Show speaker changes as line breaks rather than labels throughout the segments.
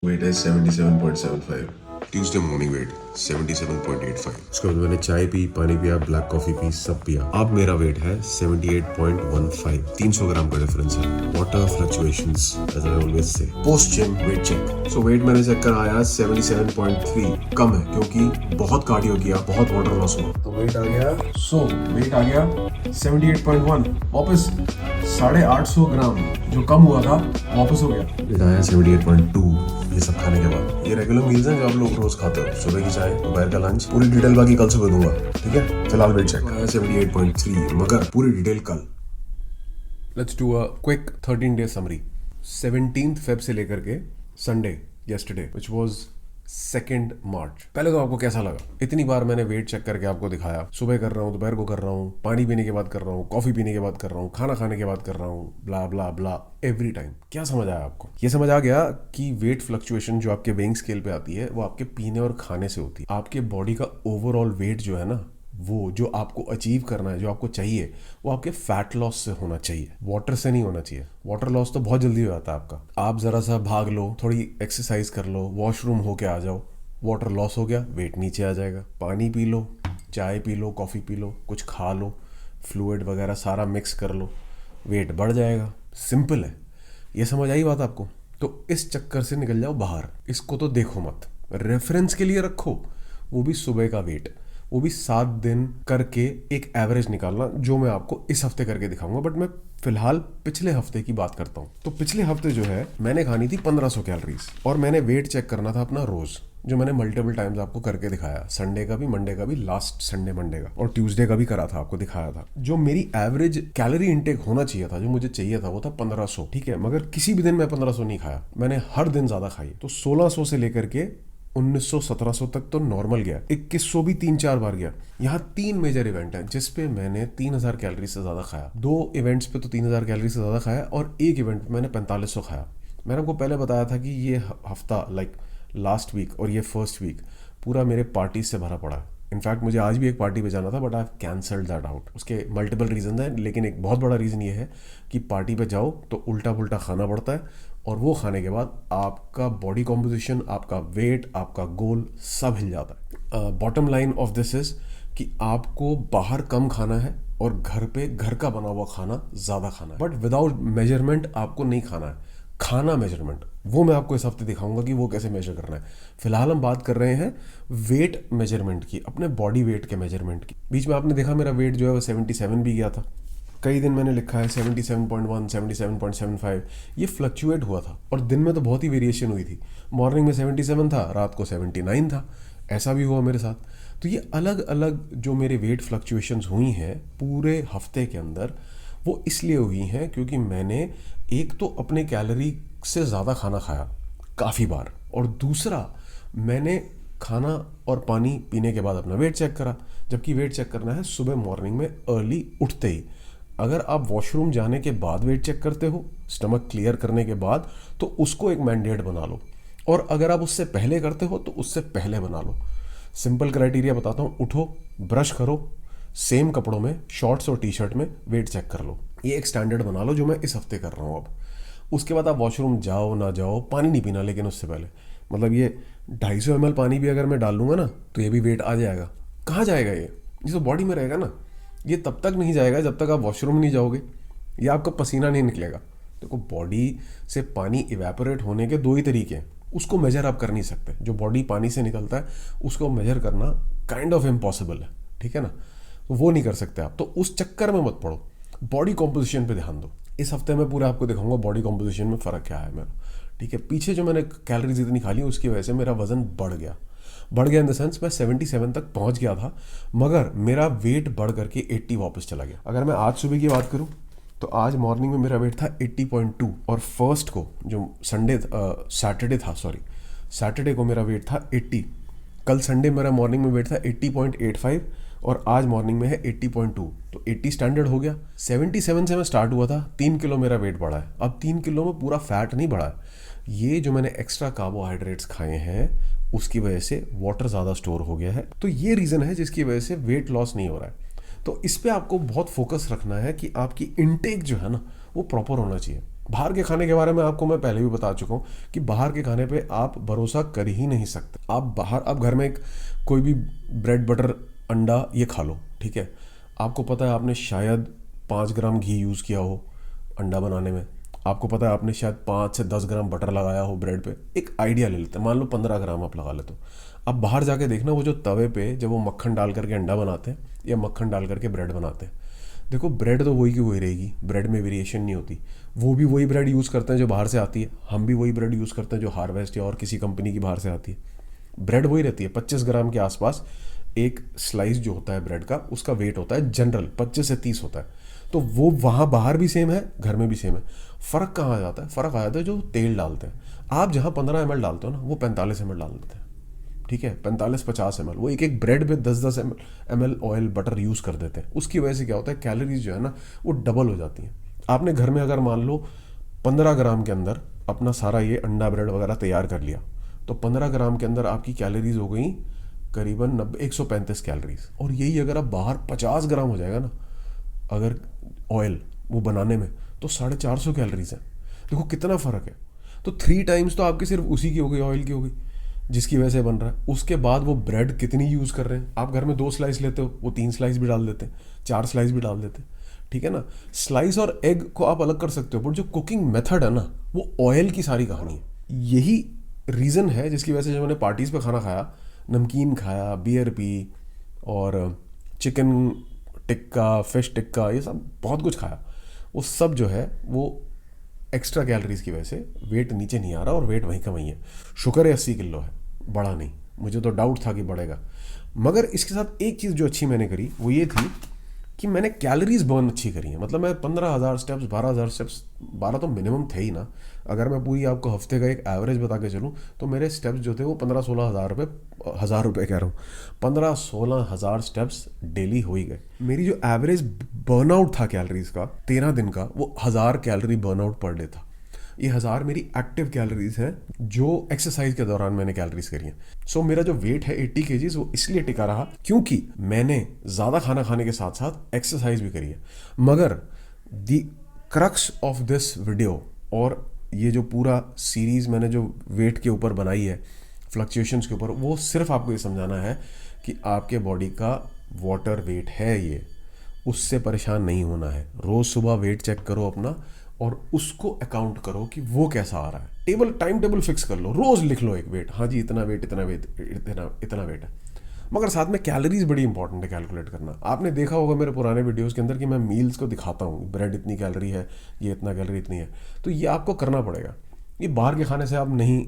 Weight is 77.75.
Tuesday morning weight 77.85।
उसके बाद मैंने चाय पी, पानी पिया, ब्लैक कॉफी पी, सब पिया। अब मेरा वेट है 78.15। 300 ग्राम का डिफरेंस है। Water fluctuations as I always say. Post gym weight check. So weight मैंने चेक करा आया 77.3। कम है क्योंकि बहुत कार्डियो किया, बहुत वाटर लॉस हुआ। तो वेट आ गया वेट आ गया 78.1। वापस 850 ग्राम जो कम हुआ था वापस हो गया। वेट आया 78.2। ये सब खाने के बाद ये रेगुलर मील्स हैं जो आप लोग रोज खाते हो। सुबह की चाय, दोपहर का लंच। पूरी डिटेल बाकी कल सुबह दूंगा, ठीक है। फिलहाल वेट चेक 78.3, मगर पूरी डिटेल कल। Let's do a quick 13 day summary. 17th Feb से लेकर के Sunday yesterday which was 2nd March। पहले तो आपको कैसा लगा? इतनी बार मैंने वेट चेक करके आपको दिखाया। सुबह कर रहा हूँ, दोपहर को कर रहा हूँ, पानी पीने के बाद कर रहा हूँ, कॉफी पीने के बाद कर रहा हूँ, खाना खाने के बाद कर रहा हूँ, ब्ला ब्ला ब्ला एवरी टाइम। क्या समझ आया आपको? ये समझ आ गया कि वेट फ्लक्चुएशन जो आपके वेइंग स्केल पे आती है वो आपके पीने और खाने से होती है। आपके बॉडी का ओवरऑल वेट जो है ना, वो जो आपको अचीव करना है, जो आपको चाहिए, वो आपके फैट लॉस से होना चाहिए, वाटर से नहीं होना चाहिए। वाटर लॉस तो बहुत जल्दी हो जाता है आपका। आप जरा सा भाग लो, थोड़ी एक्सरसाइज कर लो, वॉशरूम होके आ जाओ, वाटर लॉस हो गया, वेट नीचे आ जाएगा। पानी पी लो, चाय P low, coffee P low, कुछ खा लो, फ्लूइड वगैरह सारा मिक्स कर लो, वेट बढ़ जाएगा। सिंपल है। ये समझ आई बात आपको? तो इस चक्कर से निकल जाओ बाहर। इसको तो देखो मत, रेफरेंस के लिए रखो। वो भी सुबह का वेट, वो भी 7 दिन करके एक एवरेज निकालना, जो मैं आपको इस हफ्ते करके दिखाऊंगा। बट मैं फिलहाल पिछले हफ्ते की बात करता हूँ। तो पिछले हफ्ते जो है मैंने खानी थी 1500 कैलोरीज और मैंने वेट चेक करना था अपना रोज, जो मैंने मल्टीपल टाइम्स आपको करके दिखाया। संडे का भी, मंडे का भी, लास्ट संडे मंडे का, और ट्यूसडे का भी करा था, आपको दिखाया था। जो मेरी एवरेज कैलोरी इनटेक होना चाहिए था, जो मुझे चाहिए था, वो था 1500, ठीक है। मगर किसी भी दिन मैं 1500 नहीं खाया, मैंने हर दिन ज्यादा खाई। तो 1600 से लेकर के 1900-1700 तक तो नॉर्मल गया। 2100 भी 3-4 बार गया। यहाँ 3 मेजर इवेंट है जिसपे मैंने 3000 कैलोरी से ज्यादा खाया। 2 इवेंट्स पे तो 3000 कैलोरी से ज्यादा खाया और एक इवेंट पे मैंने 4500 खाया। मैंने आपको पहले बताया था कि ये हफ्ता, लाइक लास्ट वीक और ये फर्स्ट वीक, पूरा मेरे पार्टी से भरा पड़ा है। इनफैक्ट मुझे आज भी एक पार्टी पे जाना था, but I have cancelled that out. उसके मल्टीपल रीजन हैं, लेकिन एक बहुत बड़ा रीज़न ये है कि पार्टी पे जाओ तो उल्टा पुल्टा खाना पड़ता है, और वो खाने के बाद आपका बॉडी कॉम्पोजिशन, आपका वेट, आपका गोल सब हिल जाता है। Bottom line of this is कि आपको बाहर कम खाना है और घर पे घर का बना हुआ खाना ज़्यादा खाना है। बट विदाउट मेजरमेंट आपको नहीं खाना है। खाना मेजरमेंट, वो मैं आपको इस हफ्ते दिखाऊंगा कि वो कैसे मेजर करना है। फिलहाल हम बात कर रहे हैं वेट मेजरमेंट की, अपने बॉडी वेट के मेजरमेंट की। बीच में आपने देखा मेरा वेट जो है वो 77 भी गया था। कई दिन मैंने लिखा है 77.1, 77.75। ये फ्लक्चुएट हुआ था और दिन में तो बहुत ही वेरिएशन हुई थी। मॉर्निंग में 77 था, रात को 79 था। ऐसा भी हुआ मेरे साथ। तो ये अलग अलग जो मेरे वेट फ्लक्चुएशंस हुई हैं पूरे हफ्ते के अंदर, वो इसलिए हुई हैं क्योंकि मैंने एक तो अपने कैलोरी से ज़्यादा खाना खाया काफ़ी बार, और दूसरा मैंने खाना और पानी पीने के बाद अपना वेट चेक करा। जबकि वेट चेक करना है सुबह मॉर्निंग में अर्ली उठते ही। अगर आप वॉशरूम जाने के बाद वेट चेक करते हो, स्टमक क्लियर करने के बाद, तो उसको एक मैंडेट बना लो, और अगर आप उससे पहले करते हो तो उससे पहले बना लो। सिंपल क्राइटेरिया बताता हूँ। उठो, ब्रश करो, सेम कपड़ों में, शॉर्ट्स और टी शर्ट में वेट चेक कर लो। ये एक स्टैंडर्ड बना लो जो मैं इस हफ्ते कर रहा हूँ अब। उसके बाद आप वॉशरूम जाओ ना जाओ, पानी नहीं पीना, लेकिन उससे पहले, मतलब ये 250 ml पानी भी अगर मैं डाल लूँगा ना तो ये भी वेट आ जाएगा। कहाँ जाएगा ये तो बॉडी में रहेगा ना। ये तब तक नहीं जाएगा जब तक आप वॉशरूम नहीं जाओगे या आपका पसीना नहीं निकलेगा। देखो, बॉडी से पानी इवेपोरेट होने के 2 ही तरीके हैं। उसको मेजर आप कर नहीं सकते। जो बॉडी पानी से निकलता है उसको मेजर करना काइंड ऑफ इम्पॉसिबल है, ठीक है ना। तो वो नहीं कर सकते आप, तो उस चक्कर में मत पड़ो। बॉडी कॉम्पोजिशन पे ध्यान दो। इस हफ्ते में पूरा आपको दिखाऊंगा बॉडी कॉम्पोजिशन में फ़र्क क्या है मेरा, ठीक है। पीछे जो मैंने कैलोरीज इतनी खा ली उसकी वजह से मेरा वजन बढ़ गया इन द सेंस मैं 77 तक पहुंच गया था, मगर मेरा वेट बढ़ करके 80 वापस चला गया। अगर मैं आज सुबह की बात करूं तो आज मॉर्निंग में मेरा वेट था 80.2, और फर्स्ट को जो सैटरडे को मेरा वेट था 80। कल संडे मेरा मॉर्निंग में वेट था 80.85 और आज मॉर्निंग में है 80.2, तो 80 स्टैंडर्ड हो गया। 77 से मैं स्टार्ट हुआ था, 3 किलो मेरा वेट बढ़ा है। अब 3 किलो में पूरा फैट नहीं बढ़ा है, ये जो मैंने एक्स्ट्रा कार्बोहाइड्रेट्स खाए हैं उसकी वजह से वाटर ज़्यादा स्टोर हो गया है। तो ये रीज़न है जिसकी वजह से वेट लॉस नहीं हो रहा है। तो इस पे आपको बहुत फोकस रखना है कि आपकी इनटेक जो है ना वो प्रॉपर होना चाहिए। बाहर के खाने के बारे में आपको मैं पहले भी बता चुका हूँ कि बाहर के खाने पे आप भरोसा कर ही नहीं सकते। आप घर में कोई भी ब्रेड बटर अंडा ये खा लो, ठीक है, आपको पता है आपने शायद 5 ग्राम घी यूज़ किया हो अंडा बनाने में, आपको पता है आपने शायद 5 से 10 ग्राम बटर लगाया हो ब्रेड पे। एक आइडिया ले लेते हैं, मान लो 15 ग्राम आप लगा लेते हो। अब बाहर जाके देखना वो जो तवे पे जब वो मक्खन डाल करके अंडा बनाते हैं या मक्खन डाल करके ब्रेड बनाते हैं, देखो ब्रेड तो वही की वही रहेगी, ब्रेड में वेरिएशन नहीं होती। वो भी वही ब्रेड यूज़ करते हैं जो बाहर से आती है, हम भी वही ब्रेड यूज़ करते हैं जो हार्वेस्ट या और किसी कंपनी की बाहर से आती है। ब्रेड वही रहती है, 25 ग्राम के आसपास एक स्लाइस जो होता है ब्रेड का, उसका वेट होता है जनरल 25 से 30 होता है। तो वो वहाँ बाहर भी सेम है, घर में भी सेम है। फ़र्क कहाँ आ जाता है? फ़र्क आ जाता है जो तेल डालते हैं। आप जहाँ 15 ml डालते हो ना, वो 45 ml डाल देते हैं, ठीक है, 45-50 ml। वो एक ब्रेड पे 10-10 ml ऑयल बटर यूज़ कर देते हैं। उसकी वजह से क्या होता है, कैलोरीज जो है ना वो डबल हो जाती हैं। आपने घर में अगर मान लो 15 ग्राम के अंदर अपना सारा ये अंडा ब्रेड वगैरह तैयार कर लिया, तो 15 ग्राम के अंदर आपकी कैलोरीज हो गई करीबन 135 कैलोरीज। और यही अगर आप बाहर 50 ग्राम हो जाएगा ना अगर ऑयल वो बनाने में, तो 450 कैलोरीज है। देखो कितना फ़र्क है। तो 3 टाइम्स तो आपकी सिर्फ उसी की हो गई, ऑयल की हो गई, जिसकी वजह से बन रहा है। उसके बाद वो ब्रेड कितनी यूज़ कर रहे हैं। आप घर में 2 स्लाइस लेते हो, वो 3 स्लाइस भी डाल देते हैं, 4 स्लाइस भी डाल देते हैं, ठीक है ना। स्लाइस और एग को आप अलग कर सकते हो, बट जो कुकिंग मेथड है ना वो ऑयल की सारी कहानी है। यही रीज़न है जिसकी वजह से जब मैंने पार्टीज़ पे खाना खाया, नमकीन खाया, बियर पी और चिकन टिक्का, फिश टिक्का, ये सब बहुत कुछ खाया, वो सब जो है वो एक्स्ट्रा कैलोरीज की वजह से वेट नीचे नहीं आ रहा और वेट वहीं का वहीं है। शुक्र है 80 किलो है, बढ़ा नहीं। मुझे तो डाउट था कि बढ़ेगा। मगर इसके साथ एक चीज़ जो अच्छी मैंने करी वो ये थी कि मैंने कैलोरीज बर्न अच्छी करी है। मतलब मैं 15,000 स्टेप्स, 12,000 स्टेप्स, 12 तो मिनिमम थे ही ना। अगर मैं पूरी आपको हफ्ते का एक एवरेज बता के चलूँ तो मेरे स्टेप्स जो थे वो 15-16 हज़ार रुपये कह रहा हूँ, 15-16 हज़ार स्टेप्स डेली हो ही गए। मेरी जो एवरेज बर्नआउट था कैलोरीज का 13 दिन का, वो 1000 कैलोरी बर्नआउट पर डे था। ये 1000 मेरी एक्टिव कैलोरीज है जो एक्सरसाइज के दौरान मैंने कैलोरीज करी हैं। सो मेरा जो वेट है 80 kgs वो इसलिए टिका रहा क्योंकि मैंने ज़्यादा खाना खाने के साथ साथ एक्सरसाइज भी करी है। मगर the crux of this video और ये जो पूरा सीरीज़ मैंने जो वेट के ऊपर बनाई है, फ्लक्चुएशंस के ऊपर, वो सिर्फ आपको ये समझाना है कि आपके बॉडी का वाटर वेट है ये, उससे परेशान नहीं होना है। रोज़ सुबह वेट चेक करो अपना और उसको अकाउंट करो कि वो कैसा आ रहा है। टाइम टेबल फिक्स कर लो, रोज़ लिख लो एक वेट, हाँ जी इतना वेट, इतना वेट, इतना वेट है। मगर साथ में कैलोरीज बड़ी इंपॉर्टेंट है कैलकुलेट करना। आपने देखा होगा मेरे पुराने वीडियोस के अंदर कि मैं मील्स को दिखाता हूँ, ब्रेड इतनी कैलोरी है, ये इतना कैलोरी इतनी है। तो ये आपको करना पड़ेगा, ये बाहर के खाने से आप नहीं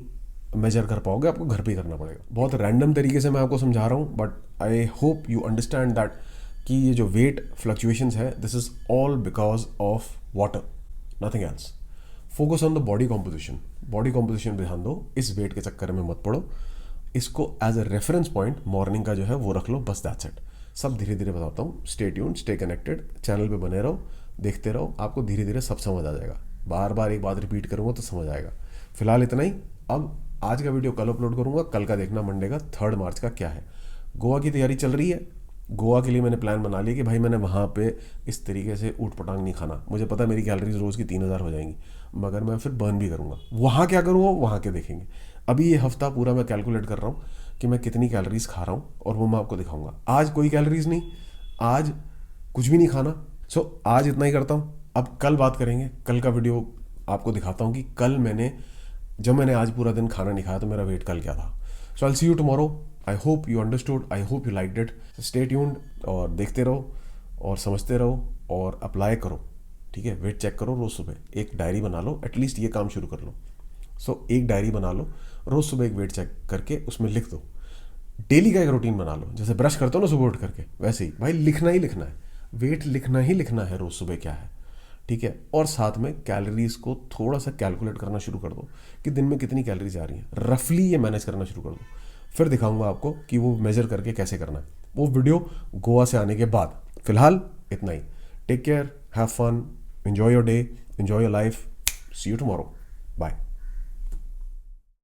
मेजर कर पाओगे, आपको घर पे ही करना पड़ेगा। बहुत रैंडम तरीके से मैं आपको समझा रहा हूँ, but I hope you understand that कि ये जो वेट फ्लक्चुएशंस है, this is all because of water, nothing else. Focus on the body composition, body composition पे ध्यान दो, इस वेट के चक्कर में मत पड़ो। इसको as a reference point morning का जो है वो रख लो, बस दैट्स इट। सब धीरे धीरे बताता हूँ। Stay tuned, stay connected, channel पे बने रहो, देखते रहो, आपको धीरे धीरे सब समझ आ जाएगा। बार बार एक बात रिपीट करूँगा तो समझ आएगा। फिलहाल इतना ही। अब आज का वीडियो कल अपलोड करूँगा, कल का देखना मंडे का 3 मार्च का क्या है। गोवा की तैयारी चल रही है। गोवा के लिए मैंने प्लान बना लिया कि भाई मैंने वहाँ पे इस तरीके से ऊट पटांग नहीं खाना। मुझे पता है मेरी कैलोरीज रोज़ की 3000 हो जाएंगी, मगर मैं फिर बर्न भी करूँगा। वहाँ क्या करूँगा वहाँ के देखेंगे। अभी ये हफ्ता पूरा मैं कैलकुलेट कर रहा हूँ कि मैं कितनी कैलोरीज खा रहा हूँ और वो मैं आपको दिखाऊंगा। आज कोई कैलोरीज नहीं, आज कुछ भी नहीं खाना। सो आज इतना ही करता हूँ। अब कल बात करेंगे, कल का वीडियो आपको दिखाता हूँ कि कल मैंने आज पूरा दिन खाना नहीं खाया तो मेरा वेट कल क्या था। So I will see you tomorrow. I hope you understood, I hope you liked it. Stay tuned और देखते रहो और समझते रहो और अप्लाई करो, ठीक है। वेट चेक करो रोज़ सुबह, एक डायरी बना लो, एटलीस्ट ये काम शुरू कर लो। सो एक डायरी बना लो, रोज़ सुबह एक वेट चेक करके उसमें लिख दो। डेली का एक रूटीन बना लो, जैसे ब्रश करते हो ना सुबह उठ करके, वैसे ही भाई लिखना ही लिखना है, वेट लिखना ही लिखना है रोज़ सुबह क्या है, ठीक है। और साथ में कैलोरीज को थोड़ा सा कैलकुलेट करना शुरू कर दो कि दिन में कितनी कैलोरीज आ रही हैं, रफली ये मैनेज करना शुरू कर दो। फिर दिखाऊंगा आपको कि वो मेजर करके कैसे करना है, वो वीडियो गोवा से आने के बाद। फिलहाल इतना ही। Take care, have fun, enjoy your day, enjoy your life. See you tomorrow, bye.